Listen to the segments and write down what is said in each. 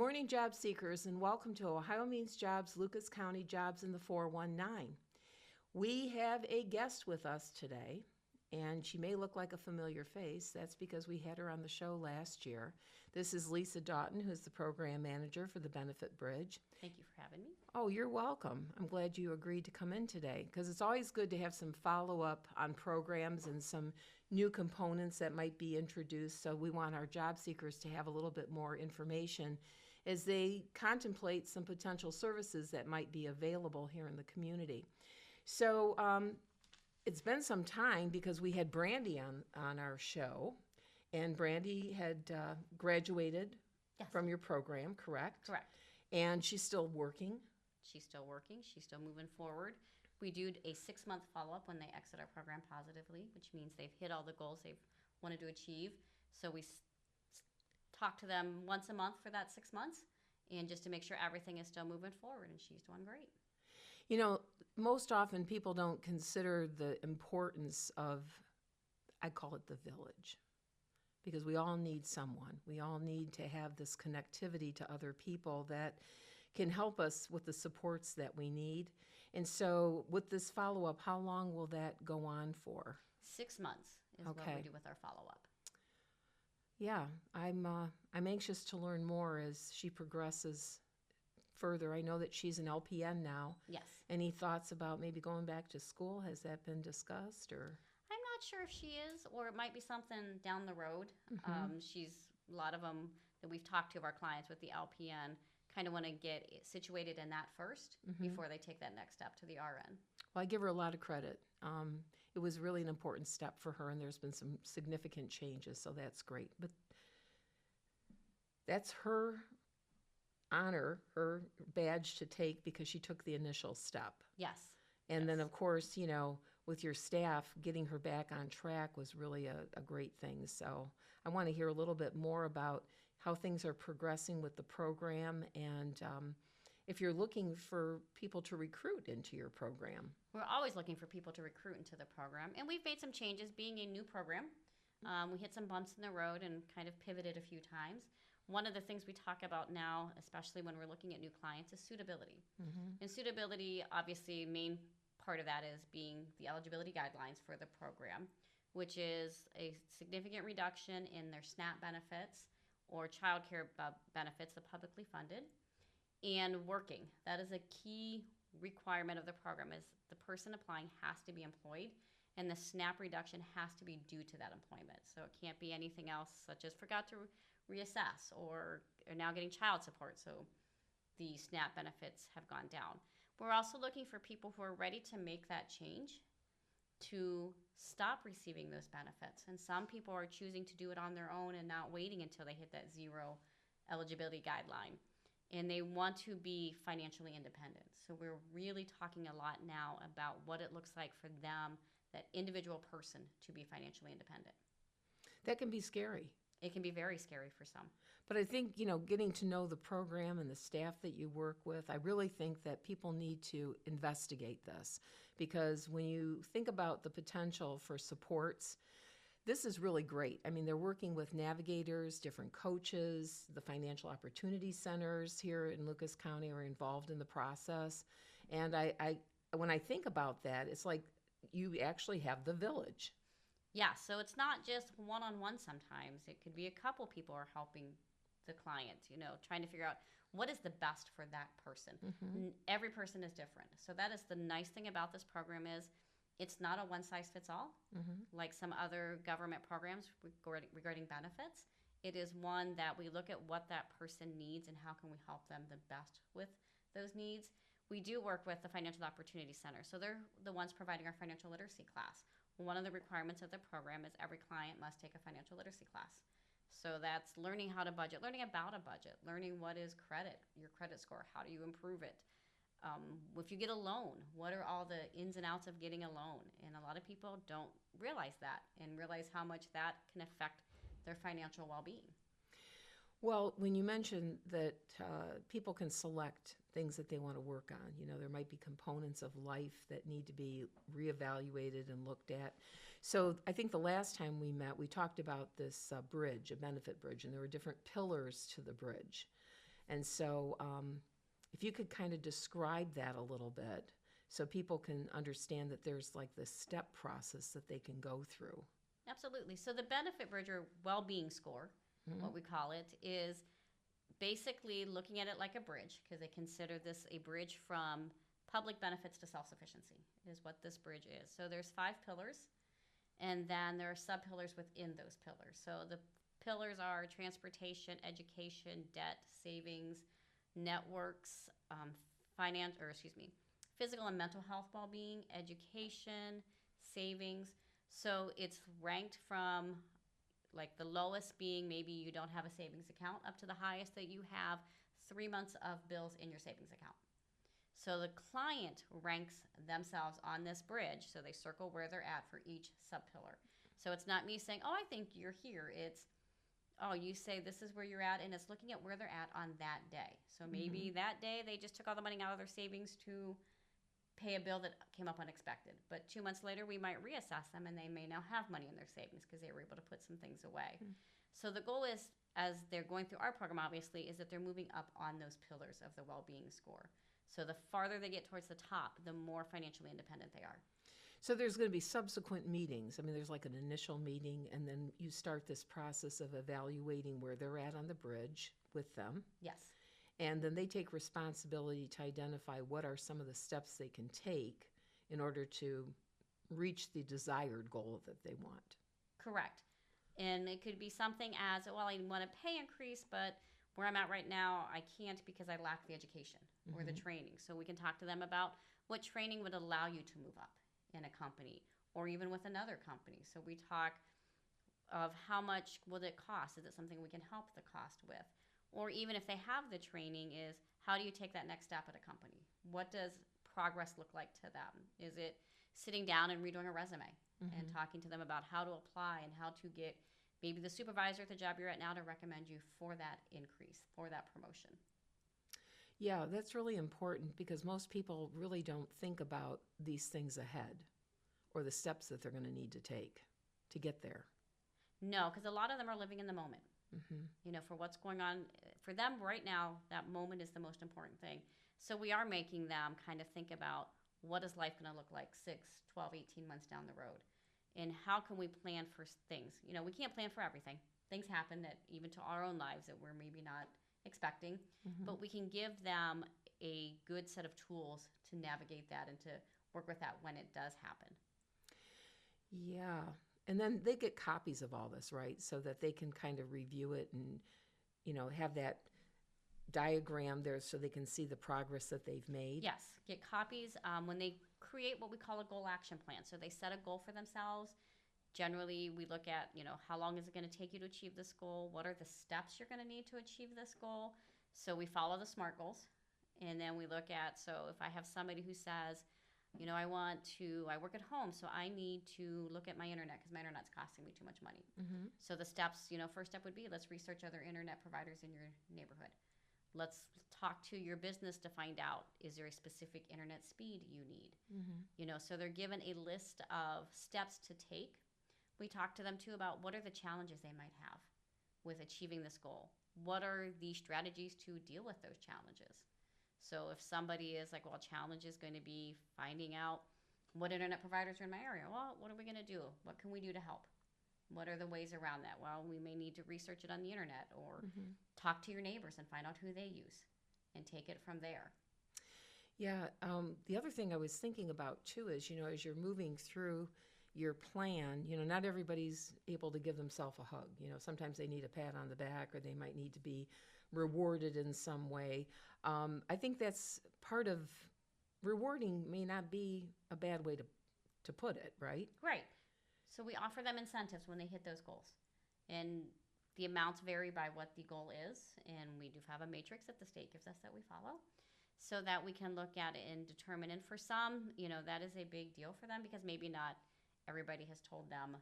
morning, job seekers, and welcome to OhioMeansJobs, Lucas County Jobs in the 419. We have a guest with us today, and she may look like a familiar face. That's because we had her on the show last year. This is Lisa Doughton, who's the program manager for the Benefit Bridge. Thank you for having me. Oh, you're welcome. I'm glad you agreed to come in today because it's always good to have some follow-up on programs and some new components that might be introduced. So we want our job seekers to have a little bit more information as they contemplate some potential services that might be available here in the community. So it's been some time because we had Brandy on our show, and Brandy had graduated Yes. from your program, correct? Correct. And she's still working. She's still working. She's still moving forward. We do a 6-month follow-up when they exit our program positively, which means they've hit all the goals they've wanted to achieve. So we talk to them once a month for that 6 months, and just to make sure everything is still moving forward, and she's doing great. You know, most often people don't consider the importance of, I call it the village, because we all need someone. We all need to have this connectivity to other people that can help us with the supports that we need. And so with this follow-up, how long will that go on for? 6 months is what Okay. we do with our follow-up. Yeah, I'm anxious to learn more as she progresses further. I know that she's an LPN now. Yes. Any thoughts about maybe going back to school? Has that been discussed, or? I'm not sure if she is, or it might be something down the road. She's a lot of them that we've talked to of our clients with the LPN kind of want to get situated in that first before they take that next step to the RN. Well, I give her a lot of credit. It was really an important step for her, and there's been some significant changes, so that's great. But that's her honor, her badge to take because she took the initial step. Yes. And then, Yes. of course, you know, with your staff, getting her back on track was really a great thing. So I want to hear a little bit more about how things are progressing with the program and if you're looking for people to recruit into your program. We're always looking for people to recruit into the program, and we've made some changes being a new program. We hit some bumps in the road and kind of pivoted a few times. One of the things we talk about now, especially when we're looking at new clients, is suitability. And suitability, obviously, main part of that is being the eligibility guidelines for the program, which is a significant reduction in their SNAP benefits or child care benefits, the publicly funded, and working. That is a key requirement of the program, is the person applying has to be employed, and the SNAP reduction has to be due to that employment. So it can't be anything else, such as forgot to reassess or are now getting child support, so the SNAP benefits have gone down. We're also looking for people who are ready to make that change to stop receiving those benefits. And some people are choosing to do it on their own and not waiting until they hit that zero eligibility guideline. And they want to be financially independent. So we're really talking a lot now about what it looks like for them, that individual person, to be financially independent. That can be scary. It can be very scary for some. But I think, you know, getting to know the program and the staff that you work with, I really think that people need to investigate this because when you think about the potential for supports, this is really great. I mean, they're working with navigators, different coaches, the financial opportunity centers here in Lucas County are involved in the process. And I when I think about that, it's like you actually have the village. Yeah, so it's not just one-on-one sometimes. It could be a couple people are helping the client, you know, trying to figure out what is the best for that person. Every person is different. So that is the nice thing about this program is it's not a one-size-fits-all like some other government programs regarding benefits. It is one that we look at what that person needs and how can we help them the best with those needs. We do work with the Financial Opportunity Center. So they're the ones providing our financial literacy class. One of the requirements of the program is every client must take a financial literacy class. So that's learning how to budget, learning about a budget, learning what is credit, your credit score, how do you improve it. If you get a loan, what are all the ins and outs of getting a loan? And a lot of people don't realize that and realize how much that can affect their financial well-being. Well, when you mentioned that people can select things that they want to work on, you know, there might be components of life that need to be reevaluated and looked at. So I think the last time we met, we talked about this bridge, a benefit bridge, and there were different pillars to the bridge. And so if you could kind of describe that a little bit so people can understand that there's like this step process that they can go through. Absolutely. So the Benefit Bridge, or well-being score, what we call it, is basically looking at it like a bridge, because they consider this a bridge from public benefits to self-sufficiency is what this bridge is. So there's 5 pillars, and then there are sub-pillars within those pillars. So the pillars are transportation, education, debt, savings, networks, physical and mental health well-being, education, savings. So it's ranked from like the lowest being maybe you don't have a savings account up to the highest that you have 3 months of bills in your savings account. So the client ranks themselves on this bridge, so they circle where they're at for each sub-pillar. So it's not me saying, oh, I think you're here. It's, oh, you say this is where you're at, and it's looking at where they're at on that day. So maybe that day they just took all the money out of their savings to pay a bill that came up unexpected. But 2 months later, we might reassess them, and they may now have money in their savings because they were able to put some things away. So the goal is, as they're going through our program, obviously, is that they're moving up on those pillars of the well-being score. So the farther they get towards the top, the more financially independent they are. So there's going to be subsequent meetings. I mean, there's like an initial meeting, and then you start this process of evaluating where they're at on the bridge with them. Yes. And then they take responsibility to identify what are some of the steps they can take in order to reach the desired goal that they want. Correct. And it could be something as, well, I want a pay increase, but where I'm at right now, I can't because I lack the education or the training. So we can talk to them about what training would allow you to move up in a company or even with another company. So we talk of how much will it cost? Is it something we can help the cost with? Or even if they have the training, is how do you take that next step at a company? What does progress look like to them? Is it sitting down and redoing a resume and talking to them about how to apply and how to get maybe the supervisor at the job you're at now to recommend you for that increase, for that promotion? Yeah, that's really important because most people really don't think about these things ahead or the steps that they're going to need to take to get there. No, because a lot of them are living in the moment. You know, for what's going on for them right now, that moment is the most important thing. So we are making them kind of think about what is life going to look like 6, 12, 18 months down the road, and how can we plan for things. You know, we can't plan for everything. Things happen that even to our own lives that we're maybe not expecting, but we can give them a good set of tools to navigate that and to work with that when it does happen. Yeah. And then they get copies of all this, right? So that they can kind of review it and, you know, have that diagram there so they can see the progress that they've made. Yes, get copies when they create what we call a goal action plan. So they set a goal for themselves. Generally, we look at, you know, how long is it going to take you to achieve this goal? What are the steps you're going to need to achieve this goal? So we follow the SMART goals. And then we look at, so if I have somebody who says, you know, I work at home, so I need to look at my internet because my internet's costing me too much money. So the steps, you know, first step would be let's research other internet providers in your neighborhood. Let's talk to your business to find out, is there a specific internet speed you need? You know, so they're given a list of steps to take. We talk to them too about what are the challenges they might have with achieving this goal. What are the strategies to deal with those challenges? So if somebody is like, well, challenge is going to be finding out what internet providers are in my area. Well, what are we going to do? What can we do to help? What are the ways around that? Well, we may need to research it on the internet or talk to your neighbors and find out who they use and take it from there. Yeah. The other thing I was thinking about too is, you know, as you're moving through your plan, you know, not everybody's able to give themselves a hug. You know, sometimes they need a pat on the back or they might need to be rewarded in some way. I think that's part of rewarding may not be a bad way to put it, right? Right. So we offer them incentives when they hit those goals. And the amounts vary by what the goal is. And we do have a matrix that the state gives us that we follow so that we can look at it and determine. And for some, you know, that is a big deal for them because maybe not everybody has told them,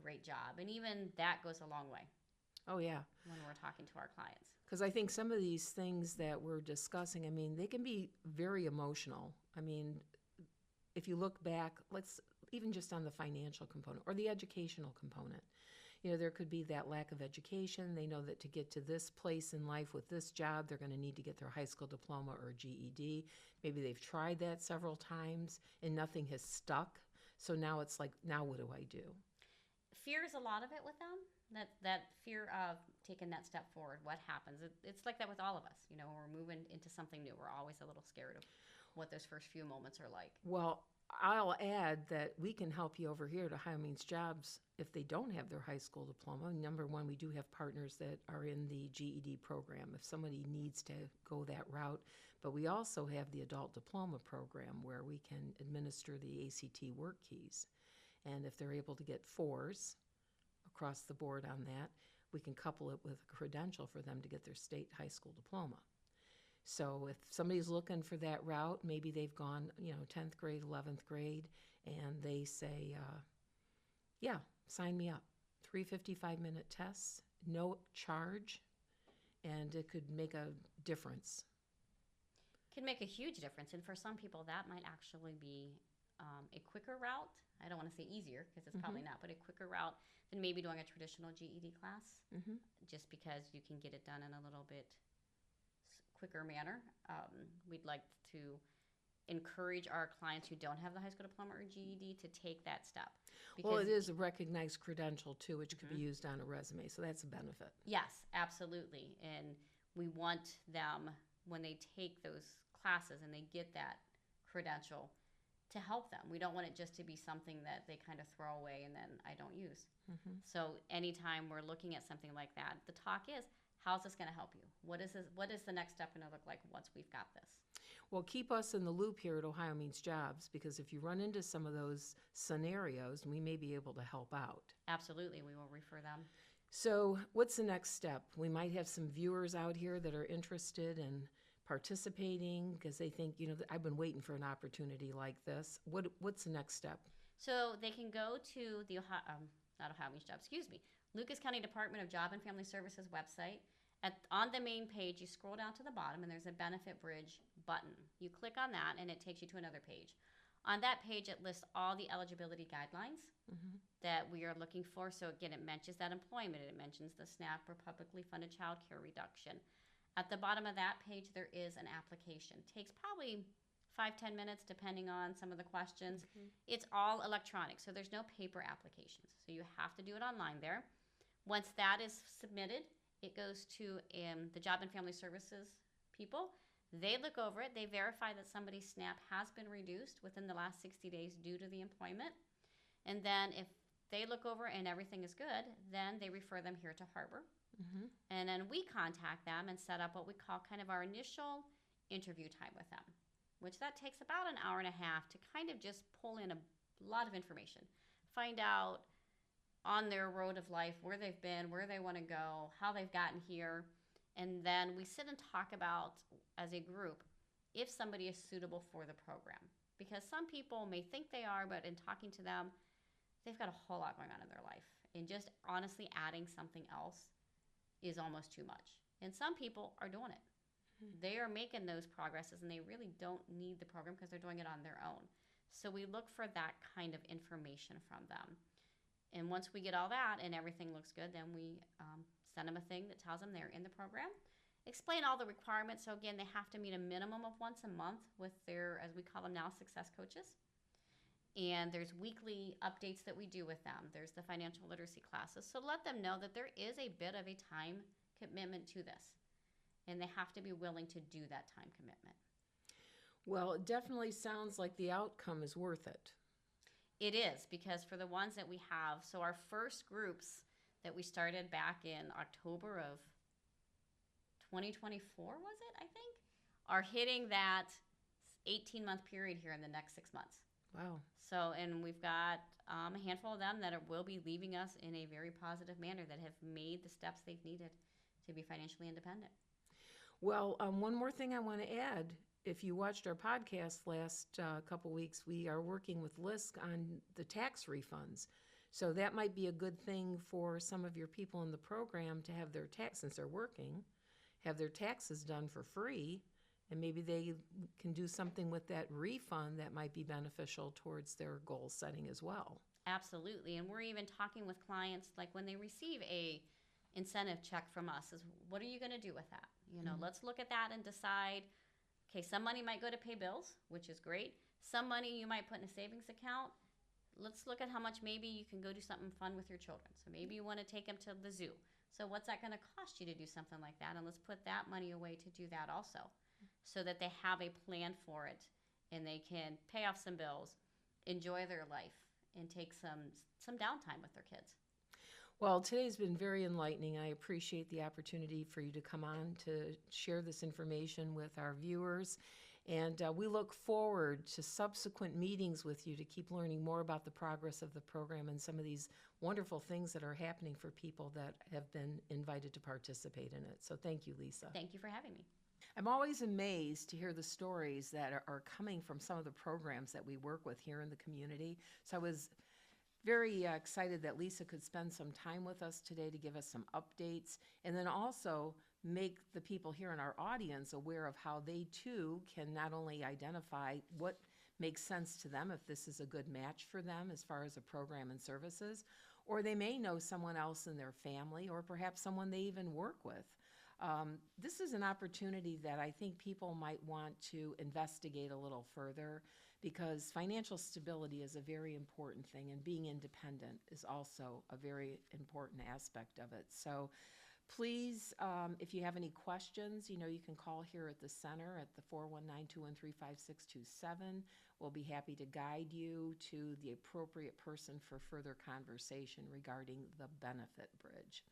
great job. And even that goes a long way. Oh, yeah. When we're talking to our clients. Because I think some of these things that we're discussing, I mean, they can be very emotional. I mean, if you look back, let's even just on the financial component or the educational component, There could be that lack of education. They know that to get to this place in life with this job, they're going to need to get their high school diploma or GED. Maybe they've tried that several times and nothing has stuck. So now it's like, now what do I do? Fear is a lot of it with them. That fear of taking that step forward. What happens? It's like that with all of us. When we're moving into something new, we're always a little scared of what those first few moments are like. Well, I'll add that we can help you over here at OhioMeansJobs if they don't have their high school diploma. Number one, we do have partners that are in the GED program if somebody needs to go that route. But we also have the adult diploma program where we can administer the ACT work keys. And if they're able to get 4s across the board on that, we can couple it with a credential for them to get their state high school diploma. So if somebody's looking for that route, maybe they've gone, 10th grade, 11th grade, and they say, yeah, sign me up. 3 55-minute tests, no charge, and it could make a difference. Can make a huge difference. And for some people, that might actually be a quicker route. I don't want to say easier because it's probably not, but a quicker route than maybe doing a traditional GED class, just because you can get it done in a little bit quicker manner. We'd like to encourage our clients who don't have the high school diploma or GED to take that step. Well, it is a recognized credential too, which could be used on a resume, so that's a benefit. Yes, absolutely. And we want them, when they take those classes and they get that credential, to help them. We don't want it just to be something that they kind of throw away and then I don't use. So anytime we're looking at something like that, the talk is, how's this going to help you? What is the next step going to look like once we've got this? Well, keep us in the loop here at OhioMeansJobs, because if you run into some of those scenarios, we may be able to help out. Absolutely, we will refer them. So what's the next step? We might have some viewers out here that are interested in participating because they think, I've been waiting for an opportunity like this. What's the next step? So they can go to the Lucas County Department of Job and Family Services website. On the main page, you scroll down to the bottom and there's a Benefit Bridge button. You click on that and it takes you to another page. On that page, it lists all the eligibility guidelines that we are looking for. So again, it mentions that employment. It mentions the SNAP or publicly funded child care reduction. At the bottom of that page, there is an application. Takes probably 5-10 minutes depending on some of the questions. It's all electronic, so there's no paper applications. So you have to do it online there. Once that is submitted, it goes to the Job and Family Services people. They look over it. They verify that somebody's SNAP has been reduced within the last 60 days due to the employment. And then if they look over and everything is good, then they refer them here to Harbor. And then we contact them and set up what we call kind of our initial interview time with them, which that takes about an hour and a half to kind of just pull in a lot of information. Find out on their road of life where they've been, where they want to go, how they've gotten here. And then we sit and talk about, as a group, if somebody is suitable for the program. Because some people may think they are, but in talking to them, they've got a whole lot going on in their life. And just honestly adding something else is almost too much. And some people are doing it. They are making those progresses and they really don't need the program because they're doing it on their own. So we look for that kind of information from them. And once we get all that and everything looks good, then we send them a thing that tells them they're in the program. Explain all the requirements. So again, they have to meet a minimum of once a month with their, as we call them now, success coaches. And there's weekly updates that we do with them. There's the financial literacy classes. So let them know that there is a bit of a time commitment to this. And they have to be willing to do that time commitment. Well, it definitely sounds like the outcome is worth it. It is, because for the ones that we have, so our first groups that we started back in October of 2024, was it, I think, are hitting that 18-month period here in the next 6 months. Wow. So, and we've got a handful of them that will be leaving us in a very positive manner, that have made the steps they've needed to be financially independent. Well, one more thing I want to add. If you watched our podcast last couple weeks, we are working with LISC on the tax refunds. So that might be a good thing for some of your people in the program to have their tax, since they're working, have their taxes done for free. And maybe they can do something with that refund that might be beneficial towards their goal setting as well. Absolutely. And we're even talking with clients like when they receive a incentive check from us is what are you going to do with that? Let's look at that and decide, okay, some money might go to pay bills, which is great. Some money you might put in a savings account. Let's look at how much maybe you can go do something fun with your children. So maybe you want to take them to the zoo. So what's that going to cost you to do something like that? And let's put that money away to do that also, so that they have a plan for it and they can pay off some bills, enjoy their life, and take some downtime with their kids. Well, today's been very enlightening. I appreciate the opportunity for you to come on to share this information with our viewers. And we look forward to subsequent meetings with you to keep learning more about the progress of the program and some of these wonderful things that are happening for people that have been invited to participate in it. So thank you, Lisa. Thank you for having me. I'm always amazed to hear the stories that are coming from some of the programs that we work with here in the community. So I was very excited that Lisa could spend some time with us today to give us some updates, and then also make the people here in our audience aware of how they too can not only identify what makes sense to them, if this is a good match for them as far as a program and services, or they may know someone else in their family or perhaps someone they even work with. This is an opportunity that I think people might want to investigate a little further, because financial stability is a very important thing, and being independent is also a very important aspect of it. So please, if you have any questions, you can call here at the center at the 419-213-5627. We'll be happy to guide you to the appropriate person for further conversation regarding the benefit bridge.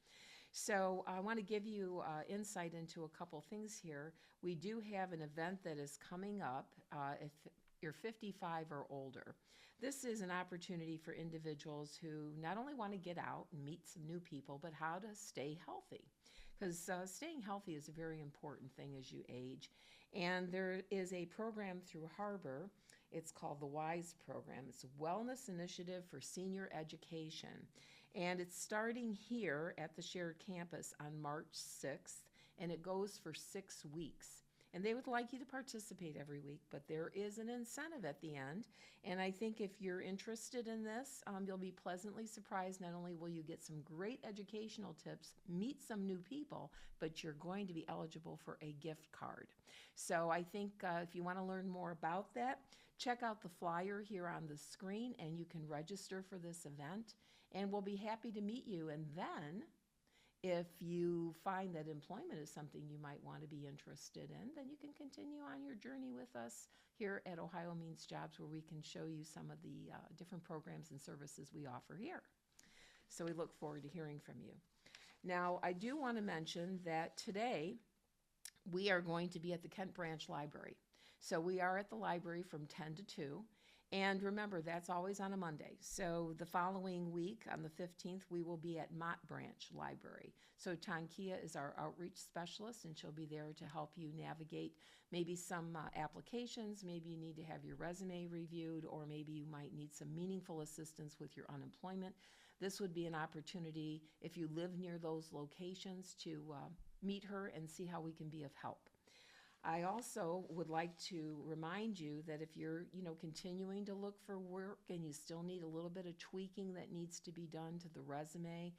So I want to give you insight into a couple things here. We do have an event that is coming up if you're 55 or older. This is an opportunity for individuals who not only want to get out and meet some new people, but how to stay healthy. Because staying healthy is a very important thing as you age. And there is a program through Harbor. It's called the WISE program. It's a wellness initiative for senior education. And it's starting here at the shared campus on March 6th, and it goes for 6 weeks. And they would like you to participate every week, but there is an incentive at the end. And I think if you're interested in this, you'll be pleasantly surprised. Not only will you get some great educational tips, meet some new people, but you're going to be eligible for a gift card. So I think if you want to learn more about that, check out the flyer here on the screen, and you can register for this event. And we'll be happy to meet you. And then if you find that employment is something you might want to be interested in, then you can continue on your journey with us here at OhioMeansJobs, where we can show you some of the different programs and services we offer here. So we look forward to hearing from you. Now, I do want to mention that today we are going to be at the Kent Branch Library. So we are at the library from 10 to 2. And remember, that's always on a Monday. So the following week, on the 15th, we will be at Mott Branch Library. So Tankia is our outreach specialist, and she'll be there to help you navigate maybe some applications. Maybe you need to have your resume reviewed, or maybe you might need some meaningful assistance with your unemployment. This would be an opportunity, if you live near those locations, to meet her and see how we can be of help. I also would like to remind you that if you're, continuing to look for work and you still need a little bit of tweaking that needs to be done to the resume,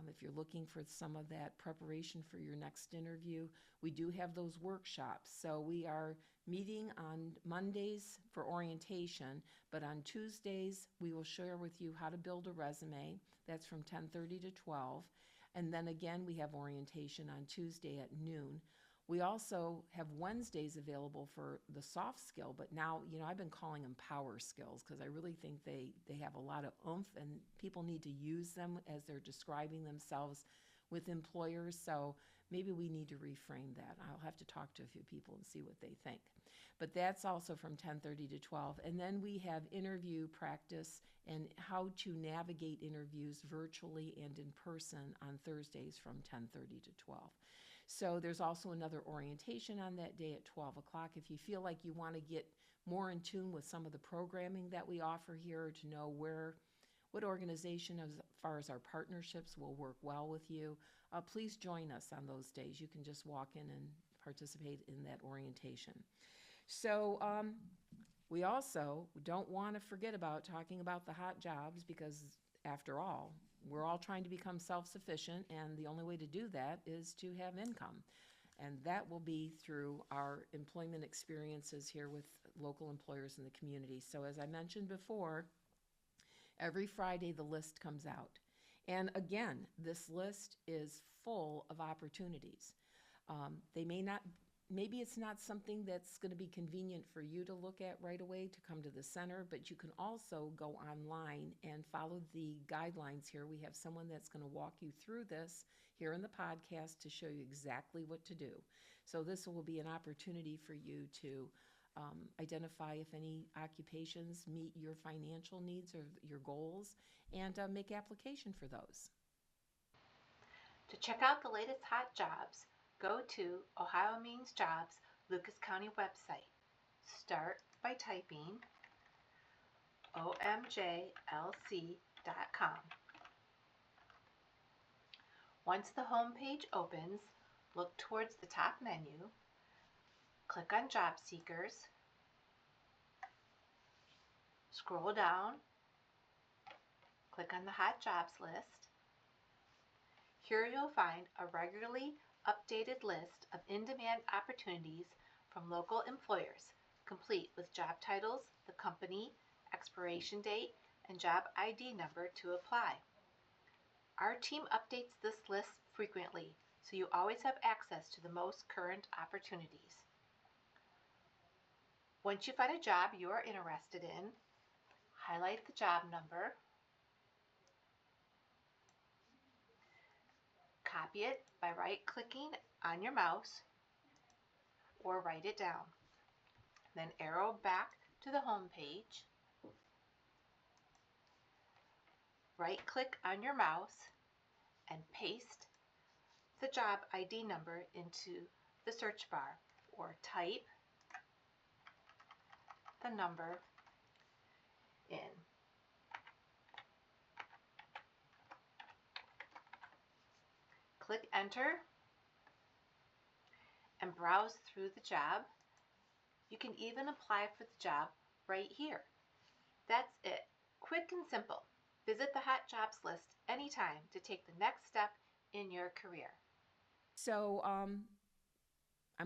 if you're looking for some of that preparation for your next interview, we do have those workshops. So we are meeting on Mondays for orientation, but on Tuesdays, we will share with you how to build a resume. That's from 10:30 to 12. And then again, we have orientation on Tuesday at noon. We also have Wednesdays available for the soft skill, but now, I've been calling them power skills because I really think they have a lot of oomph, and people need to use them as they're describing themselves with employers. So maybe we need to reframe that. I'll have to talk to a few people and see what they think. But that's also from 10:30 to 12. And then we have interview practice and how to navigate interviews virtually and in person on Thursdays from 10:30 to 12. So there's also another orientation on that day at 12 o'clock. If you feel like you want to get more in tune with some of the programming that we offer here, to know what organization as far as our partnerships will work well with you, please join us on those days. You can just walk in and participate in that orientation. So We also don't want to forget about talking about the hot jobs because, after all, we're all trying to become self-sufficient, and the only way to do that is to have income. And that will be through our employment experiences here with local employers in the community. So as I mentioned before, every Friday the list comes out. And again, this list is full of opportunities. Maybe it's not something that's going to be convenient for you to look at right away to come to the center, but you can also go online and follow the guidelines here. We have someone that's going to walk you through this here in the podcast to show you exactly what to do. So this will be an opportunity for you to identify if any occupations meet your financial needs or your goals, and make application for those. To check out the latest hot jobs, go to OhioMeansJobs Lucas County website. Start by typing omjlc.com. Once the home page opens, look towards the top menu, click on Job Seekers, scroll down, click on the Hot Jobs list. Here you'll find a regularly updated list of in-demand opportunities from local employers, complete with job titles, the company, expiration date, and job ID number to apply. Our team updates this list frequently, so you always have access to the most current opportunities. Once you find a job you are interested in, highlight the job number, copy it by right-clicking on your mouse, or write it down. Then arrow back to the home page, right-click on your mouse, and paste the job ID number into the search bar, or type the number in. Click enter and browse through the job. You can even apply for the job right here. That's it. Quick and simple. Visit the Hot Jobs list anytime to take the next step in your career. So I'm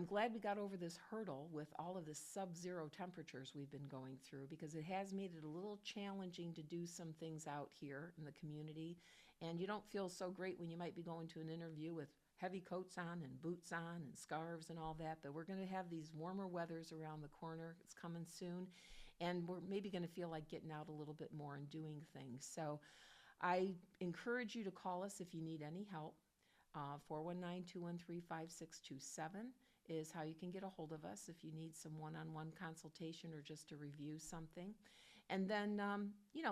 glad we got over this hurdle with all of the sub-zero temperatures we've been going through, because it has made it a little challenging to do some things out here in the community. And you don't feel so great when you might be going to an interview with heavy coats on and boots on and scarves and all that. But we're going to have these warmer weathers around the corner. It's coming soon. And we're maybe going to feel like getting out a little bit more and doing things. So I encourage you to call us if you need any help. 419-213-5627 is how you can get a hold of us if you need some one-on-one consultation or just to review something. And then,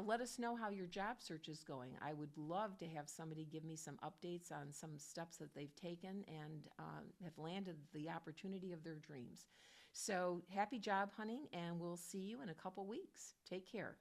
let us know how your job search is going. I would love to have somebody give me some updates on some steps that they've taken and have landed the opportunity of their dreams. So happy job hunting, and we'll see you in a couple weeks. Take care.